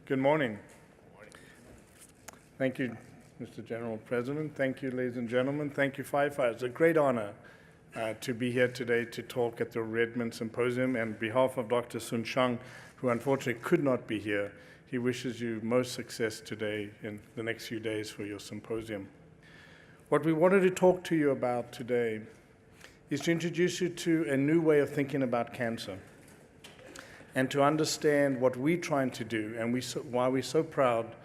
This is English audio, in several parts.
Good morning. Thank you, Mr. General President. Thank you, ladies and gentlemen. Thank you, firefighters. It's a great honor to be here today to talk at the Redmond Symposium. And on behalf of Dr. Sun Shang, who unfortunately could not be here, he wishes you most success today in the next few days for your symposium. What we wanted to talk to you about today is to introduce you to a new way of thinking about cancer and to understand what we're trying to do and why we're so proud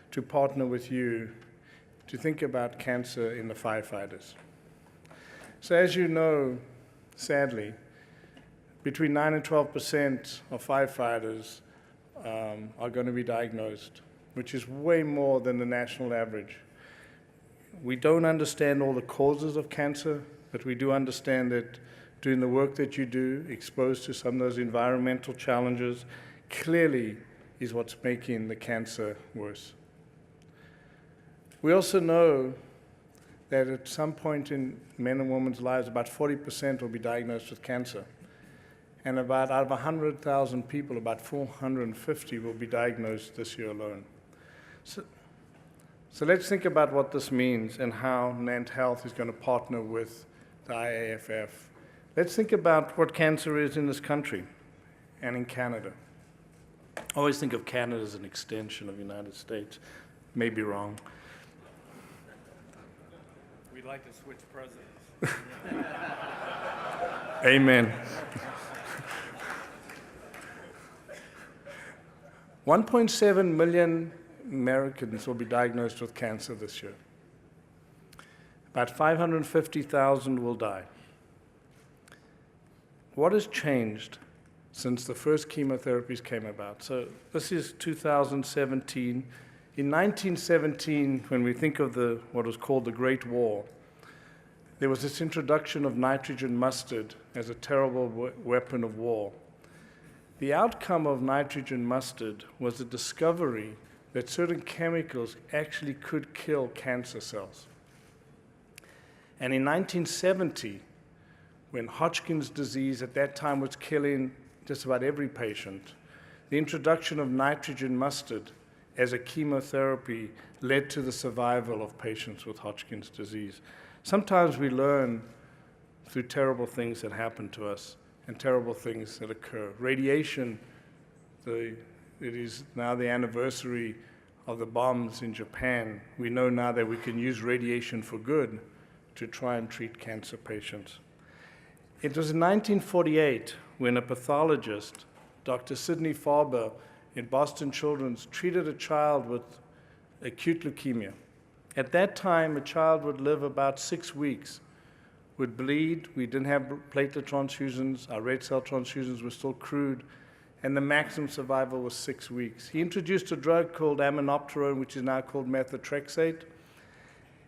to partner with you to think about cancer in the firefighters. So as you know, sadly, between 9 and 12% of firefighters are going to be diagnosed, which is way more than the national average. We don't understand all the causes of cancer, but we do understand that doing the work that you do, exposed to some of those environmental challenges, clearly is what's making the cancer worse. We also know that at some point in men and women's lives, about 40% will be diagnosed with cancer. And out of 100,000 people, about 450 will be diagnosed this year alone. So let's think about what this means and how NantHealth is going to partner with the IAFF. Let's think about what cancer is in this country and in Canada. I always think of Canada as an extension of the United States. May be wrong. We'd like to switch presidents. Amen. 1.7 million Americans will be diagnosed with cancer this year. About 550,000 will die. What has changed since the first chemotherapies came about? So this is 2017. In 1917, when we think of what was called the Great War, there was this introduction of nitrogen mustard as a terrible weapon of war. The outcome of nitrogen mustard was the discovery that certain chemicals actually could kill cancer cells. And in 1970, when Hodgkin's disease at that time was killing just about every patient, the introduction of nitrogen mustard as a chemotherapy led to the survival of patients with Hodgkin's disease. Sometimes we learn through terrible things that happen to us and terrible things that occur. Radiation, it is now the anniversary of the bombs in Japan. We know now that we can use radiation for good to try and treat cancer patients. It was in 1948 when a pathologist, Dr. Sidney Farber, in Boston Children's, treated a child with acute leukemia. At that time, a child would live about 6 weeks, would bleed. We didn't have platelet transfusions. Our red cell transfusions were still crude, and the maximum survival was 6 weeks. He introduced a drug called aminopterone, which is now called methotrexate.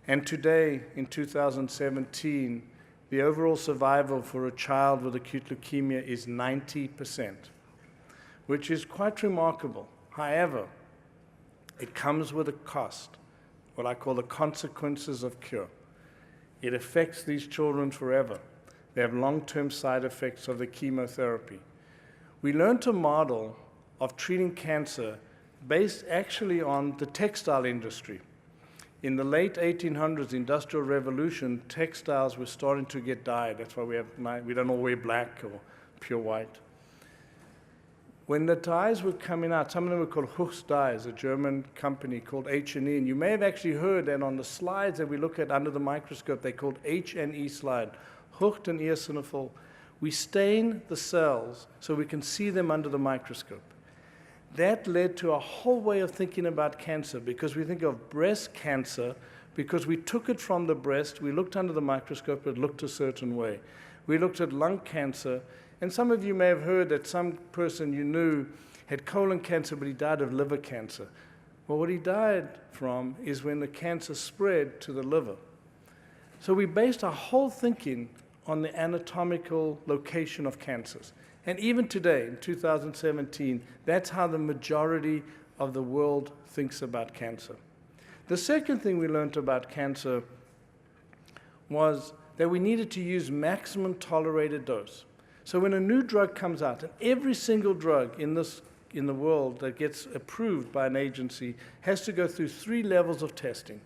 And today, in 2017, the overall survival for a child with acute leukemia is 90%, which is quite remarkable. However, it comes with a cost, what I call the consequences of cure. It affects these children forever. They have long-term side effects of the chemotherapy. We learned a model of treating cancer based actually on the textile industry. In the late 1800s, the Industrial Revolution, textiles were starting to get dyed. That's why we don't all wear black or pure white. When the dyes were coming out, some of them were called Huch's dyes, a German company called H&E. And you may have actually heard that on the slides that we look at under the microscope, they're called H&E slide, Hucht and eosinophil. We stain the cells so we can see them under the microscope. That led to a whole way of thinking about cancer, because we think of breast cancer because we took it from the breast, we looked under the microscope, it looked a certain way. We looked at lung cancer, and some of you may have heard that some person you knew had colon cancer, but he died of liver cancer. Well, what he died from is when the cancer spread to the liver. So we based our whole thinking on the anatomical location of cancers. And even today, in 2017, that's how the majority of the world thinks about cancer. The second thing we learned about cancer was that we needed to use maximum tolerated dose. So when a new drug comes out, and every single drug in this in the world that gets approved by an agency has to go through 3 levels of testing.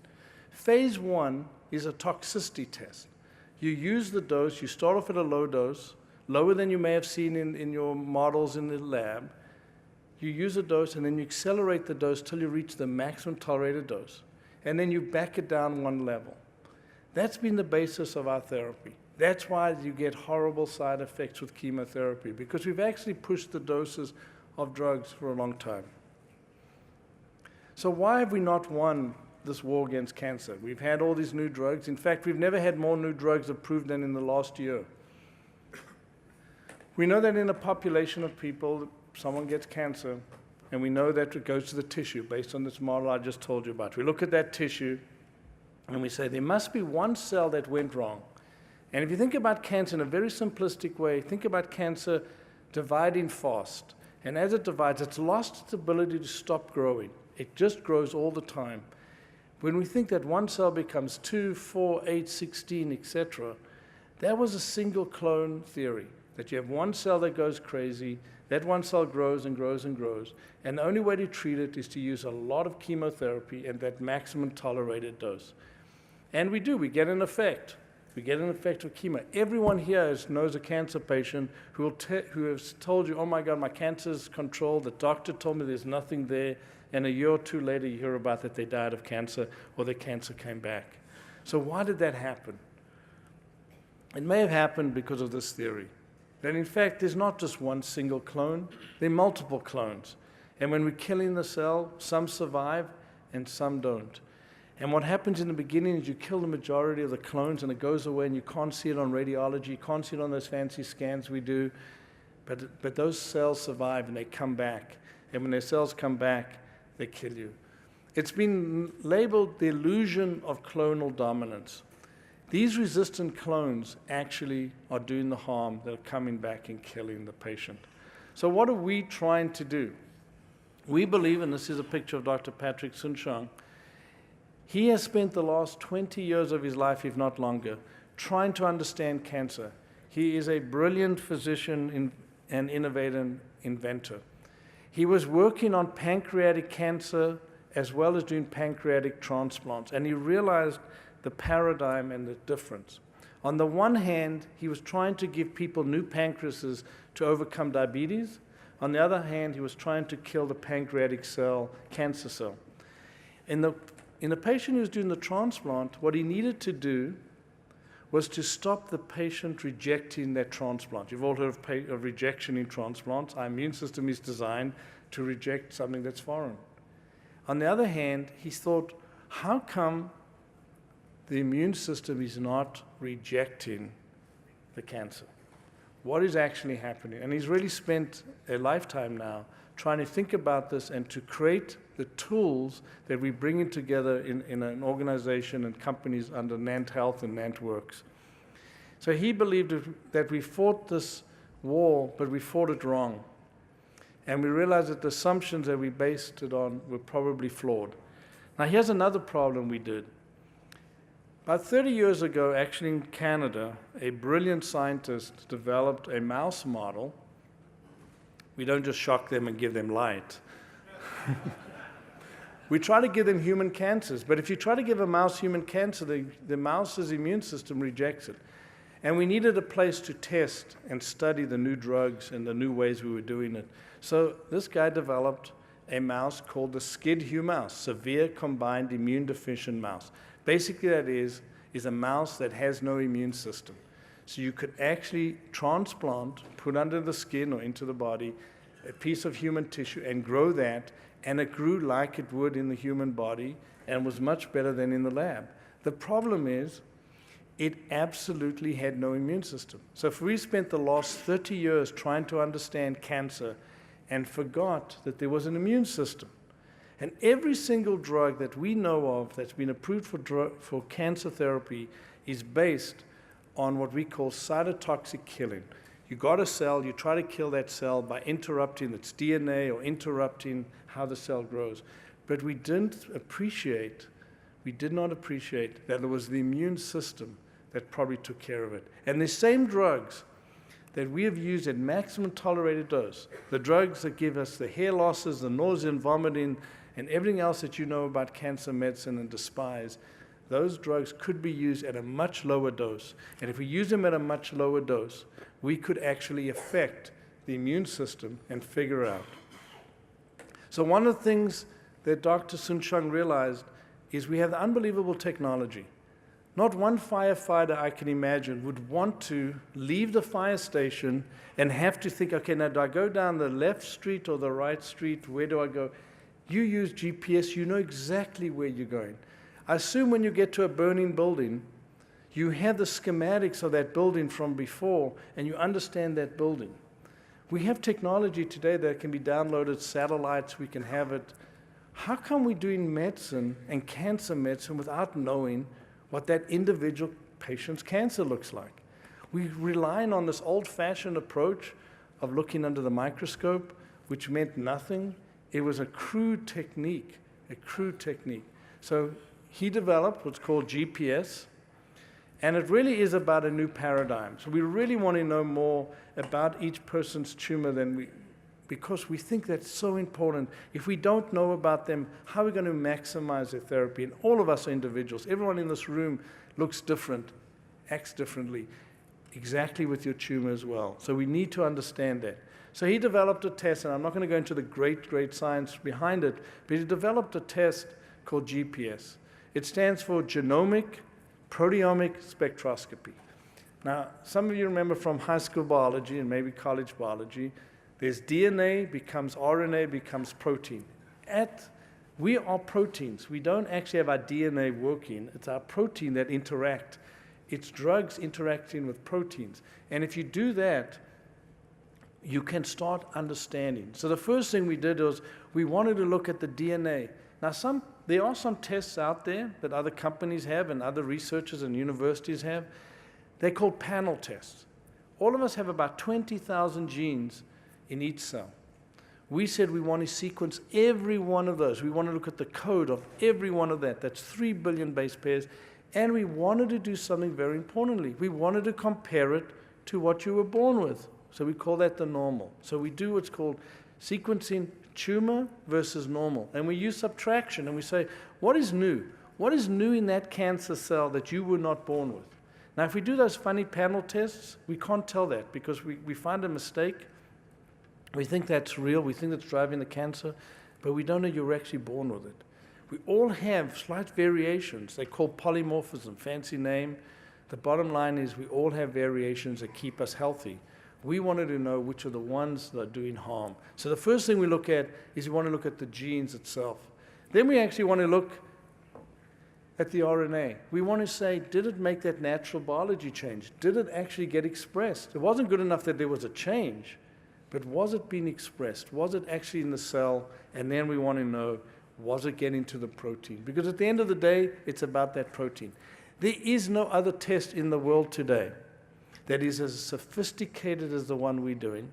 Phase 1 is a toxicity test. You use the dose, you start off at a low dose, lower than you may have seen in your models in the lab. You use a dose, and then you accelerate the dose till you reach the maximum tolerated dose. And then you back it down 1 level. That's been the basis of our therapy. That's why you get horrible side effects with chemotherapy, because we've actually pushed the doses of drugs for a long time. So why have we not won this war against cancer? We've had all these new drugs. In fact, we've never had more new drugs approved than in the last year. We know that in a population of people, someone gets cancer, and we know that it goes to the tissue based on this model I just told you about. We look at that tissue, and we say there must be one cell that went wrong. And if you think about cancer in a very simplistic way, think about cancer dividing fast. And as it divides, it's lost its ability to stop growing. It just grows all the time. When we think that one cell becomes 2, 4, 8, 16, etc., that was a single clone theory, that you have one cell that goes crazy, that one cell grows and grows and grows, and the only way to treat it is to use a lot of chemotherapy and that maximum tolerated dose. And we do, we get an effect. We get an effect of chemo. Everyone here knows a cancer patient who has told you, oh my God, my cancer's controlled, the doctor told me there's nothing there, and a year or 2 later you hear about that they died of cancer or their cancer came back. So why did that happen? It may have happened because of this theory, that in fact there's not just one single clone, there are multiple clones. And when we're killing the cell, some survive and some don't. And what happens in the beginning is you kill the majority of the clones and it goes away and you can't see it on radiology, you can't see it on those fancy scans we do, but those cells survive and they come back. And when their cells come back, they kill you. It's been labeled the illusion of clonal dominance. These resistant clones actually are doing the harm. They're coming back and killing the patient. So what are we trying to do? We believe, and this is a picture of Dr. Patrick Soon-Shiong, he has spent the last 20 years of his life, if not longer, trying to understand cancer. He is a brilliant physician and innovator and inventor. He was working on pancreatic cancer as well as doing pancreatic transplants, and he realized the paradigm and the difference. On the one hand, he was trying to give people new pancreases to overcome diabetes. On the other hand, he was trying to kill the pancreatic cell, cancer cell. In the patient who was doing the transplant, what he needed to do was to stop the patient rejecting that transplant. You've all heard of rejection in transplants. Our immune system is designed to reject something that's foreign. On the other hand, he thought, how come the immune system is not rejecting the cancer? What is actually happening? And he's really spent a lifetime now trying to think about this and to create the tools that we bring in together in an organization and companies under NantHealth and NantWorks. So he believed that we fought this war, but we fought it wrong. And we realized that the assumptions that we based it on were probably flawed. Now here's another problem we did. About 30 years ago, actually in Canada, a brilliant scientist developed a mouse model. We don't just shock them and give them light. We try to give them human cancers, but if you try to give a mouse human cancer, the mouse's immune system rejects it. And we needed a place to test and study the new drugs and the new ways we were doing it. So this guy developed a mouse called the SCID-HU mouse, severe combined immune deficient mouse. Basically that is a mouse that has no immune system. So you could actually transplant, put under the skin or into the body, a piece of human tissue and grow that, and it grew like it would in the human body and was much better than in the lab. The problem is, it absolutely had no immune system. So if we spent the last 30 years trying to understand cancer and forgot that there was an immune system, and every single drug that we know of that's been approved for cancer therapy is based on what we call cytotoxic killing. You got a cell, you try to kill that cell by interrupting its DNA or interrupting how the cell grows. But we did not appreciate that it was the immune system that probably took care of it. And the same drugs that we have used at maximum tolerated dose, the drugs that give us the hair losses, the nausea and vomiting, and everything else that you know about cancer medicine and despise, those drugs could be used at a much lower dose. And if we use them at a much lower dose, we could actually affect the immune system and figure out. So one of the things that Dr. Soon-Shiong realized is we have the unbelievable technology. Not one firefighter I can imagine would want to leave the fire station and have to think, okay, now do I go down the left street or the right street? Where do I go? You use GPS, you know exactly where you're going. I assume when you get to a burning building, you have the schematics of that building from before, and you understand that building. We have technology today that can be downloaded, satellites, we can have it. How come we're doing medicine and cancer medicine without knowing what that individual patient's cancer looks like? We're relying on this old-fashioned approach of looking under the microscope, which meant nothing. It was a crude technique, So he developed what's called GPS, and it really is about a new paradigm. So we really want to know more about each person's tumor because we think that's so important. If we don't know about them, how are we going to maximize their therapy? And all of us are individuals. Everyone in this room looks different, acts differently, exactly with your tumor as well. So we need to understand that. So he developed a test, and I'm not going to go into the great science behind it, but he developed a test called GPS. It stands for Genomic Proteomic Spectroscopy. Now, some of you remember from high school biology and maybe college biology, there's DNA becomes RNA becomes protein. We are proteins. We don't actually have our DNA working. It's our protein that interact. It's drugs interacting with proteins. And if you do that, you can start understanding. So the first thing we did was we wanted to look at the DNA. Now, there are some tests out there that other companies have and other researchers and universities have. They're called panel tests. All of us have about 20,000 genes in each cell. We said we want to sequence every one of those. We want to look at the code of every one of that. That's 3 billion base pairs. And we wanted to do something very importantly. We wanted to compare it to what you were born with. So we call that the normal. So we do what's called sequencing tumor versus normal. And we use subtraction, and we say, what is new? What is new in that cancer cell that you were not born with? Now, if we do those funny panel tests, we can't tell that because we find a mistake. We think that's real. We think that's driving the cancer, but we don't know you're actually born with it. We all have slight variations. They call polymorphism, fancy name. The bottom line is we all have variations that keep us healthy. We wanted to know which are the ones that are doing harm. So the first thing we look at is we want to look at the genes itself. Then we actually want to look at the RNA. We want to say, did it make that natural biology change? Did it actually get expressed? It wasn't good enough that there was a change, but was it being expressed? Was it actually in the cell? And then we want to know, was it getting to the protein? Because at the end of the day, it's about that protein. There is no other test in the world today that is as sophisticated as the one we're doing.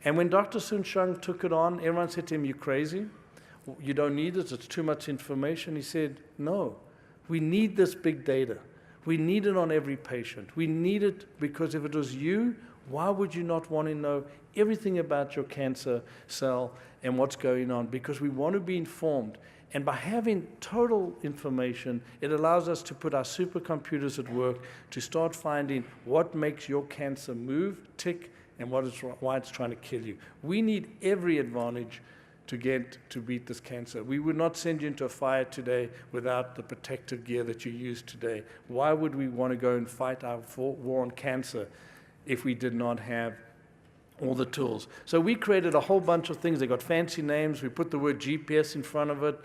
And when Dr. Soon-Shiong took it on, everyone said to him, "You crazy? You don't need it, it's too much information." He said, "No, we need this big data. We need it on every patient. We need it because if it was you, why would you not want to know everything about your cancer cell and what's going on? Because we want to be informed. And by having total information, it allows us to put our supercomputers at work to start finding what makes your cancer move, tick, and why it's trying to kill you. We need every advantage to beat this cancer. We would not send you into a fire today without the protective gear that you use today. Why would we want to go and fight our war on cancer if we did not have all the tools? So we created a whole bunch of things. They got fancy names. We put the word GPS in front of it.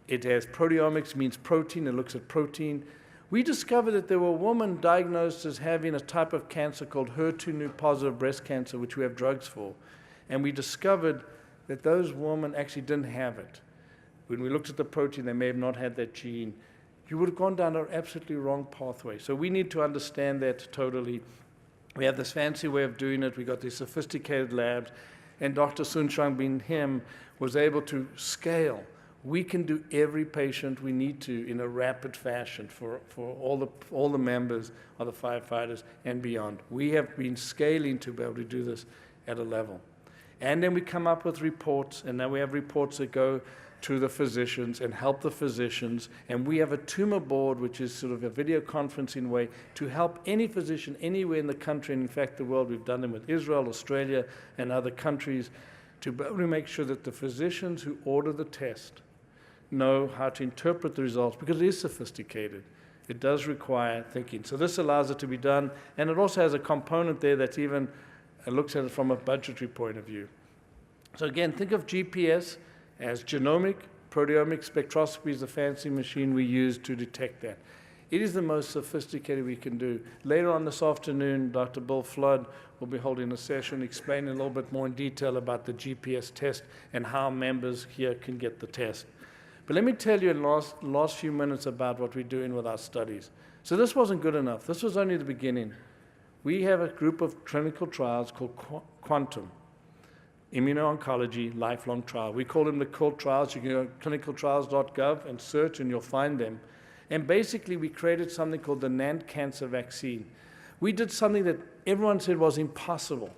It has proteomics, means protein. It looks at protein. We discovered that there were women diagnosed as having a type of cancer called HER2 positive breast cancer, which we have drugs for. And we discovered that those women actually didn't have it. When we looked at the protein, they may have not had that gene. You would have gone down an absolutely wrong pathway. So we need to understand that totally. We have this fancy way of doing it. We got these sophisticated labs. And Dr. Soon-Shiong, being him, was able to scale We can do every patient we need to in a rapid fashion for all the members of the firefighters and beyond. We have been scaling to be able to do this at a level. And then we come up with reports, and now we have reports that go to the physicians and help the physicians. And we have a tumor board, which is sort of a video conferencing way to help any physician anywhere in the country, and in fact the world. We've done them with Israel, Australia, and other countries to be able to make sure that the physicians who order the test know how to interpret the results, because it is sophisticated. It does require thinking. So this allows it to be done, and it also has a component there that's even looks at it from a budgetary point of view. So again, think of GPS as genomic, proteomic spectroscopy is the fancy machine we use to detect that. It is the most sophisticated we can do. Later on this afternoon, Dr. Bill Flood will be holding a session explaining a little bit more in detail about the GPS test and how members here can get the test. But let me tell you in the last few minutes about what we're doing with our studies. So this wasn't good enough. This was only the beginning. We have a group of clinical trials called Quantum, Immuno-Oncology Lifelong Trial. We call them the CULT trials. You can go to clinicaltrials.gov and search, and you'll find them. And basically, we created something called the NantHealth cancer vaccine. We did something that everyone said was impossible.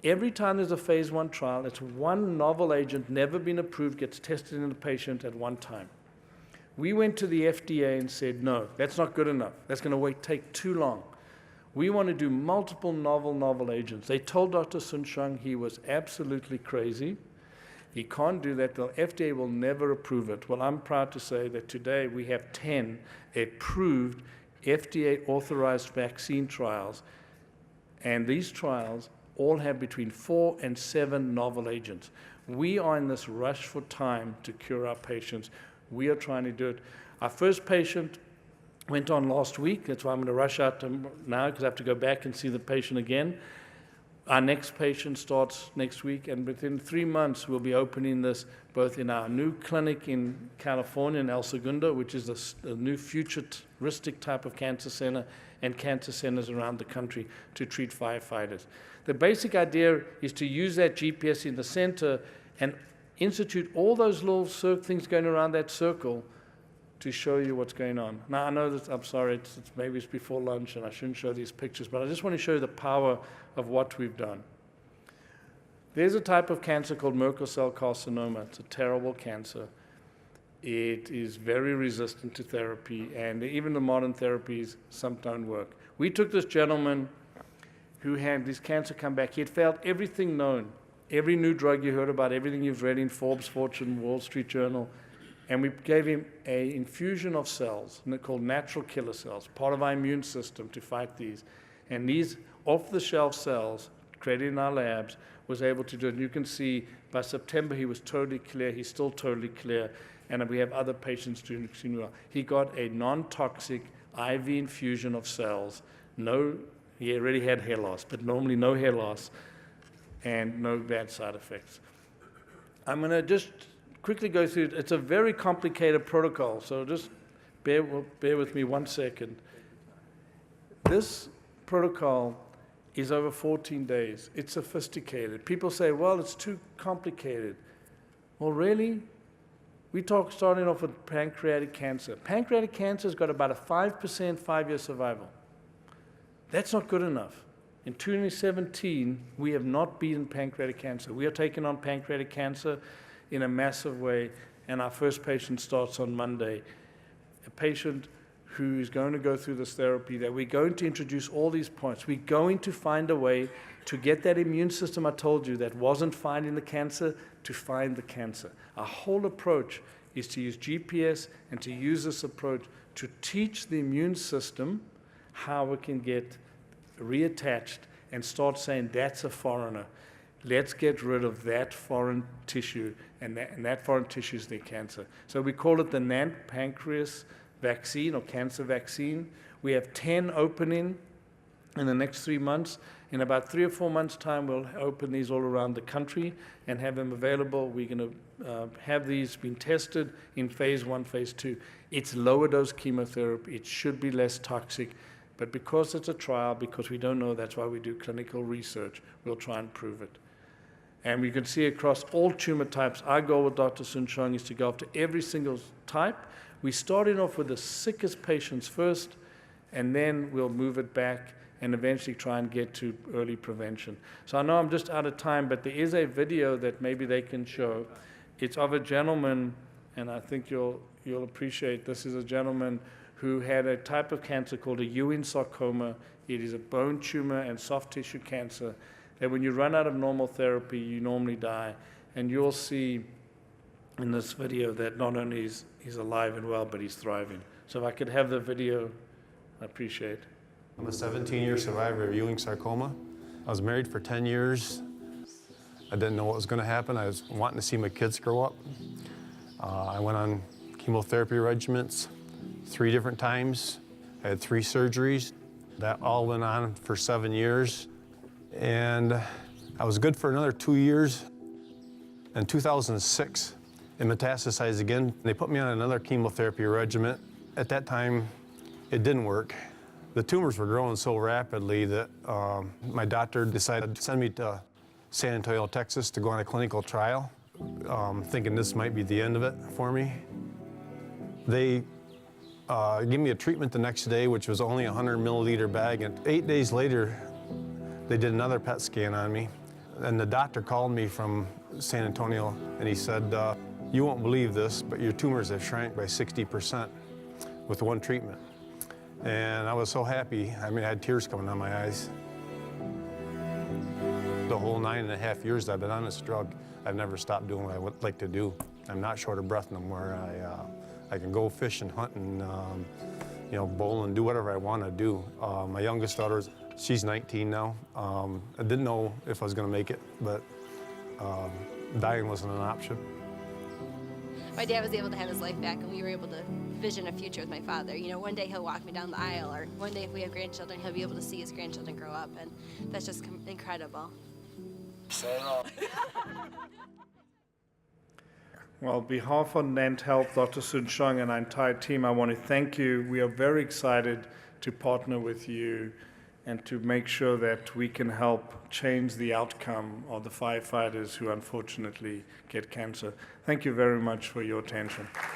Every time there's a phase 1 trial, it's one novel agent, never been approved, gets tested in a patient at one time. We went to the FDA and said, no, that's not good enough. That's going to take too long. We want to do multiple novel agents. They told Dr. Sunshang he was absolutely crazy. He can't do that. The FDA will never approve it. Well, I'm proud to say that today we have 10 approved FDA-authorized vaccine trials, and these trials all have between 4 and 7 novel agents. We are in this rush for time to cure our patients. We are trying to do it. Our first patient went on last week. That's why I'm going to rush out now, because I have to go back and see the patient again. Our next patient starts next week, and within 3 months, we'll be opening this both in our new clinic in California, in El Segundo, which is a new futuristic type of cancer center, and cancer centers around the country to treat firefighters. The basic idea is to use that GPS in the center and institute all those little things going around that circle to show you what's going on. Now, I know that, I'm sorry, maybe it's before lunch and I shouldn't show these pictures, but I just want to show you the power of what we've done. There's a type of cancer called Merkel cell carcinoma. It's a terrible cancer. It is very resistant to therapy, and even the modern therapies, some don't work. We took this gentleman who had this cancer come back. He had failed everything known, every new drug you heard about, everything you've read in Forbes, Fortune, Wall Street Journal, and we gave him an infusion of cells, and they're called natural killer cells, part of our immune system to fight these. And these off-the-shelf cells created in our labs was able to do it. And you can see by September he was totally clear. He's still totally clear. And we have other patients doing extremely well. He got a non-toxic IV infusion of cells. He already had hair loss, but normally no hair loss and no bad side effects. I'm going to just quickly go through it. It's a very complicated protocol, so just bear with me 1 second. This protocol is over 14 days. It's sophisticated. People say, well, it's too complicated. Well, really? Starting off with pancreatic cancer. Pancreatic cancer has got about a 5% 5-year survival. That's not good enough. In 2017, we have not beaten pancreatic cancer. We are taking on pancreatic cancer in a massive way, and our first patient starts on Monday. A patient who is going to go through this therapy, that we're going to introduce all these points. We're going to find a way to get that immune system I told you that wasn't finding the cancer to find the cancer. Our whole approach is to use GPS and to use this approach to teach the immune system how it can get reattached and start saying, that's a foreigner. Let's get rid of that foreign tissue, and that foreign tissue is the cancer. So we call it the NantHealth pancreas vaccine or cancer vaccine. We have 10 opening in the next 3 months. In about 3 or 4 months' time, we'll open these all around the country and have them available. We're going to have these being tested in phase 1, phase 2. It's lower dose chemotherapy. It should be less toxic. But because it's a trial, because we don't know, that's why we do clinical research, we'll try and prove it. And we can see across all tumor types, our goal with Dr. Sunshang is to go after every single type. We started off with the sickest patients first, and then we'll move it back and eventually try and get to early prevention. So I know I'm just out of time, but there is a video that maybe they can show. It's of a gentleman, and I think you'll appreciate this is a gentleman who had a type of cancer called a Ewing sarcoma. It is a bone tumor and soft tissue cancer that when you run out of normal therapy, you normally die. And you'll see in this video that not only is he's alive and well, but he's thriving. So if I could have the video, I appreciate it. I'm a 17-year survivor of Ewing sarcoma. I was married for 10 years. I didn't know what was going to happen. I was wanting to see my kids grow up. I went on chemotherapy regimens 3 different times. I had 3 surgeries. That all went on for 7 years. And I was good for another 2 years. In 2006, it metastasized again. They put me on another chemotherapy regimen. At that time, it didn't work. The tumors were growing so rapidly that my doctor decided to send me to San Antonio, Texas to go on a clinical trial, thinking this might be the end of it for me. They gave me a treatment the next day, which was only a 100-milliliter bag, and 8 days later, they did another PET scan on me. And the doctor called me from San Antonio, and he said, you won't believe this, but your tumors have shrank by 60% with 1 treatment. And I was so happy. I mean, I had tears coming down my eyes. The whole 9.5 years I've been on this drug, I've never stopped doing what I would like to do. I'm not short of breath no more. I can go fish and hunt and you know, bowl and do whatever I want to do. My youngest daughter, she's 19 now. I didn't know if I was going to make it, but dying wasn't an option. My dad was able to have his life back, and we were able to vision a future with my father. You know, one day he'll walk me down the aisle, or one day if we have grandchildren, he'll be able to see his grandchildren grow up, and that's just incredible. Well, on behalf of NantHealth, Dr. Sunshang, and our entire team, I want to thank you. We are very excited to partner with you and to make sure that we can help change the outcome of the firefighters who unfortunately get cancer. Thank you very much for your attention. Thank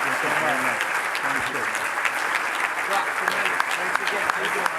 you so much. Thank you.